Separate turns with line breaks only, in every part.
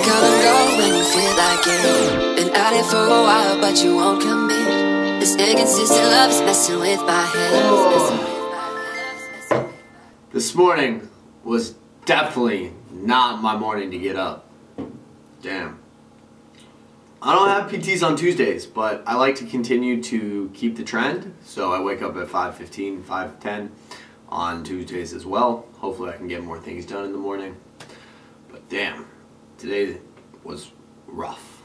come and go when you feel like it. Been at it for a while, but you won't commit. This inconsistent love is messing with my head.
This morning was definitely not my morning to get up. Damn. I don't have PTs on Tuesdays, but I like to continue to keep the trend. So I wake up at 5:15, 5:10 on Tuesdays as well. Hopefully I can get more things done in the morning. But damn, today was rough.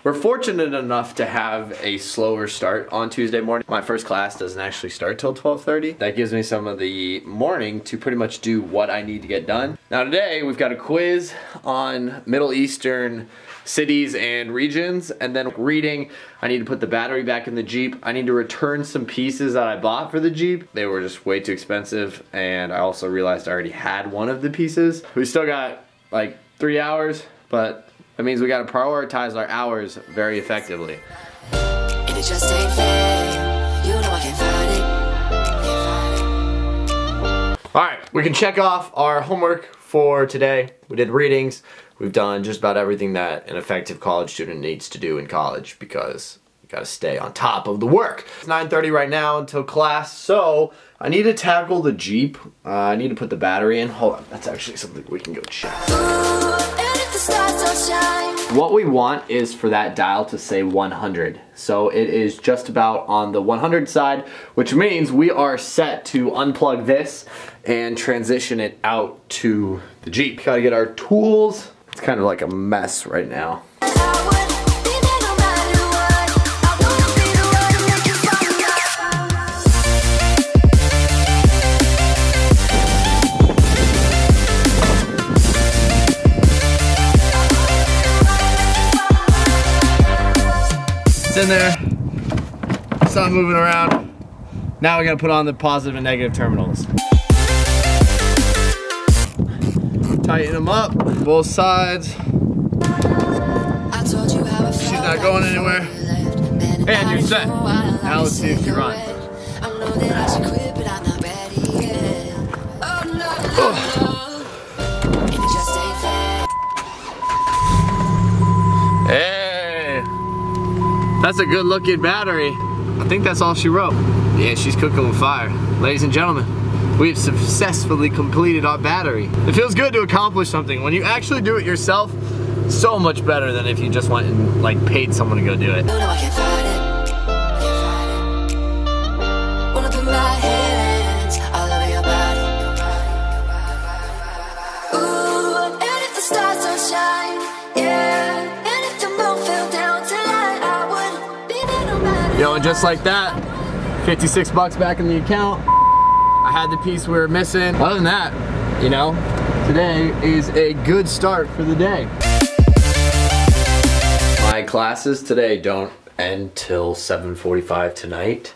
We're fortunate enough to have a slower start on Tuesday morning. My first class doesn't actually start till 12:30. That gives me some of the morning to pretty much do what I need to get done. Now today we've got a quiz on Middle Eastern cities and regions, and then reading. I need to put the battery back in the Jeep. I need to return some pieces that I bought for the Jeep. They were just way too expensive, and I also realized I already had one of the pieces. We still got like 3 hours, but that means we gotta prioritize our hours very effectively.
And it just ain't fair. You know I can't find it.
Alright, we can check off our homework for today. We did readings. We've done just about everything that an effective college student needs to do in college because you gotta stay on top of the work. It's 9:30 right now until class, so I need to tackle the Jeep. I need to put the battery in. Hold on, that's actually something we can go check. What we want is for that dial to say 100. So it is just about on the 100 side, which means we are set to unplug this and transition it out to the Jeep. Gotta get our tools. It's kind of like a mess right now. In there, it's not moving around. Now we're gonna put on the positive and negative terminals. Tighten them up, both sides. She's not going anywhere. And you're set. Now let's see if she runs. That's a good looking battery. I think that's all she wrote. Yeah, she's cooking with fire. Ladies and gentlemen, we've successfully completed our battery. It feels good to accomplish something. When you actually do it yourself, so much better than if you just went and like paid someone to go do it. Yo, and just like that, 56 bucks back in the account. I had the piece we were missing. Other than that, you know, today is a good start for the day. My classes today don't end till 7:45 tonight,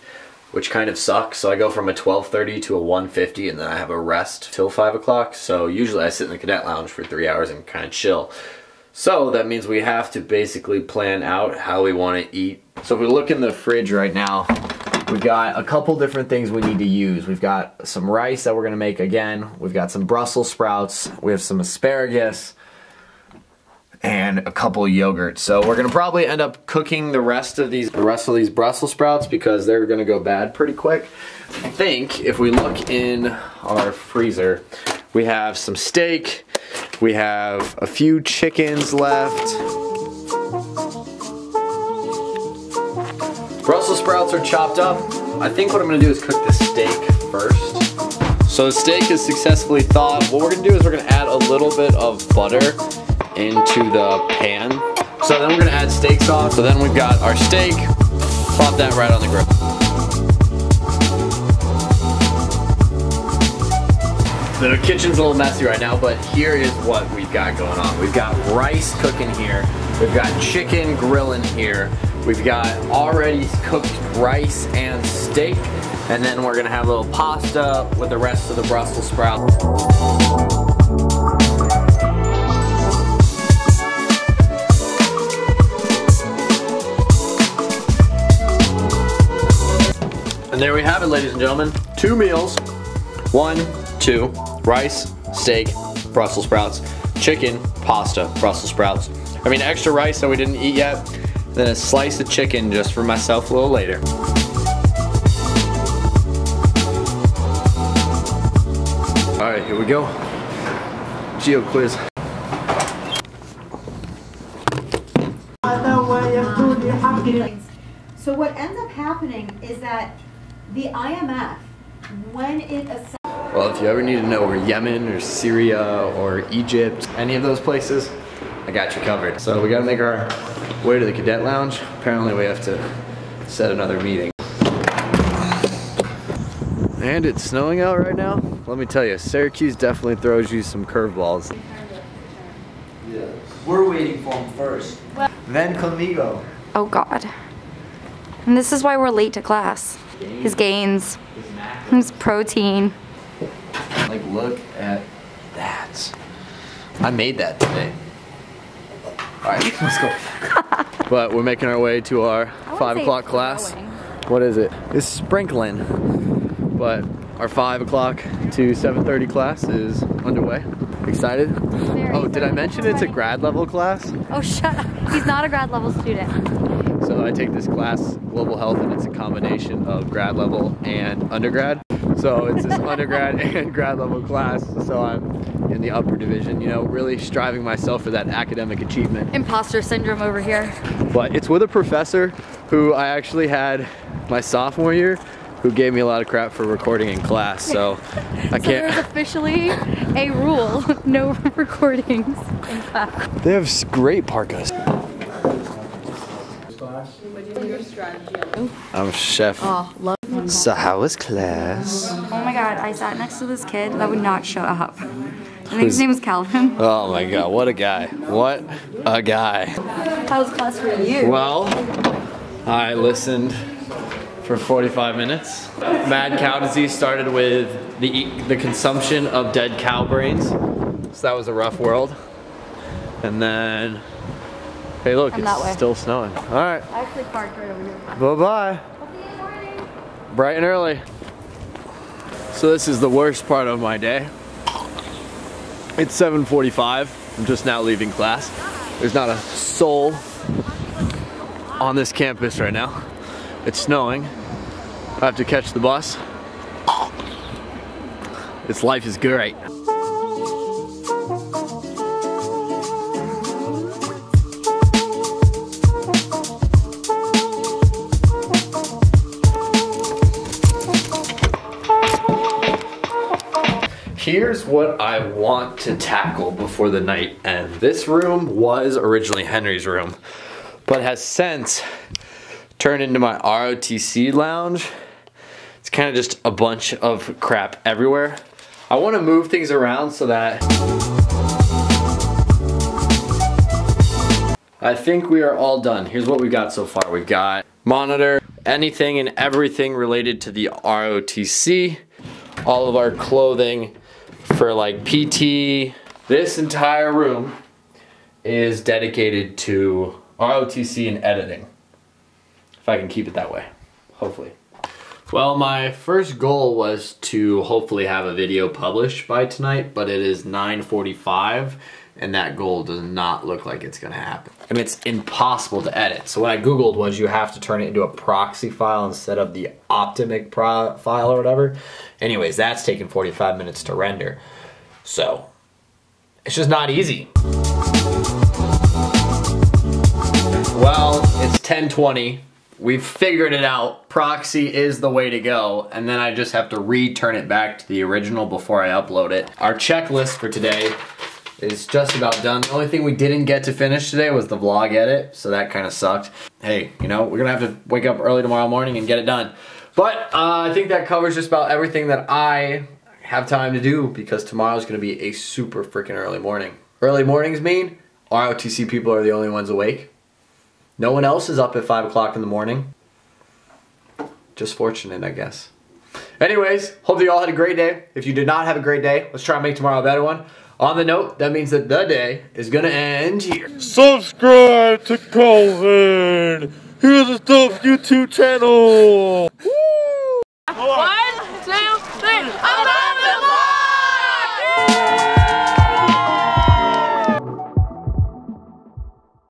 which kind of sucks. So I go from a 12:30 to a 1:50, and then I have a rest till 5 o'clock. So usually I sit in the cadet lounge for 3 hours and kind of chill. So that means we have to basically plan out how we want to eat. So if we look in the fridge right now, we've got a couple different things we need to use. We've got some rice that we're going to make again. We've got some Brussels sprouts. We have some asparagus and a couple of yogurts. So we're going to probably end up cooking the rest of these Brussels sprouts because they're going to go bad pretty quick. I think if we look in our freezer, we have some steak. We have a few chickens left. Brussels sprouts are chopped up. I think what I'm gonna do is cook the steak first. So the steak is successfully thawed. What we're gonna do is we're gonna add a little bit of butter into the pan. So then we're gonna add steak sauce. So then we've got our steak. Plop that right on the grill. The kitchen's a little messy right now, but here is what we've got going on. We've got rice cooking here. We've got chicken grilling here. We've got already cooked rice and steak. And then we're gonna have a little pasta with the rest of the Brussels sprouts. And there we have it, ladies and gentlemen. 2 meals. 1, 2, rice, steak, Brussels sprouts. chicken, pasta, Brussels sprouts. I mean, extra rice that we didn't eat yet. Then a slice of chicken just for myself a little later. All right, here we go. Geo quiz.
So what ends up happening is that the IMF, when it
well, if you ever need to know where Yemen or Syria or Egypt, any of those places, I got you covered. So we gotta make our way to the cadet lounge. Apparently we have to set another meeting. And it's snowing out right now. Let me tell you, Syracuse definitely throws you some curveballs.
Yeah. We're waiting for him first. Then conmigo.
Oh God. And this is why we're late to class. His gains. His protein.
Like, look at that. I made that today. Alright, let's go. But we're making our way to our 5 o'clock class. What is it? It's sprinkling. But our 5 o'clock to 7:30 class is underway. Excited? Oh, did I mention it's a grad level class?
Oh, shut up. He's not a grad level student.
So I take this class, Global Health, and it's a combination of grad level and undergrad. So it's this undergrad and grad level class. So I'm in the upper division, you know, really striving myself for that academic achievement.
Imposter syndrome over here.
But it's with a professor who I actually had my sophomore year, who gave me a lot of crap for recording in class, so I can't.
There's officially a rule, no recordings in class.
They have great parkas. I'm chef.
Oh, love.
So how was class?
Oh my God, I sat next to this kid that would not shut up. I think his name was Calvin.
Oh my God, what a guy. What a guy.
How was class for you?
Well, I listened for 45 minutes. Mad cow disease started with the consumption of dead cow brains. So that was a rough world. And then, hey look, it's still snowing. All right.
I actually parked right over here.
Bye-bye. Bright and early. So this is the worst part of my day. It's 7:45. I'm just now leaving class. There's not a soul on this campus right now. It's snowing. I have to catch the bus. This life is great. Here's what I want to tackle before the night ends. This room was originally Henry's room, but has since turned into my ROTC lounge. It's kind of just a bunch of crap everywhere. I want to move things around so that I think we are all done. Here's what we've got so far. We've got monitor, anything and everything related to the ROTC, all of our clothing for like PT. This entire room is dedicated to ROTC and editing. If I can keep it that way, hopefully. Well, my first goal was to hopefully have a video published by tonight, but it is 9:45 and that goal does not look like it's gonna happen. I mean, it's impossible to edit. So what I Googled was you have to turn it into a proxy file instead of the Optimic file or whatever. Anyways, that's taken 45 minutes to render. So, it's just not easy. Well, it's 10:20. We've figured it out. Proxy is the way to go, and then I just have to return it back to the original before I upload it. Our checklist for today is just about done. The only thing we didn't get to finish today was the vlog edit, so that kind of sucked. Hey, you know, we're gonna have to wake up early tomorrow morning and get it done. But I think that covers just about everything that I have time to do, because tomorrow's gonna be a super freaking early morning. Early mornings mean ROTC people are the only ones awake. No one else is up at 5 o'clock in the morning. Just fortunate, I guess. Anyways, hope that you all had a great day. If you did not have a great day, let's try and make tomorrow a better one. On the note, that means that the day is gonna end here.
Subscribe to Colvin! Here's the Stuff YouTube channel! Woo!
What?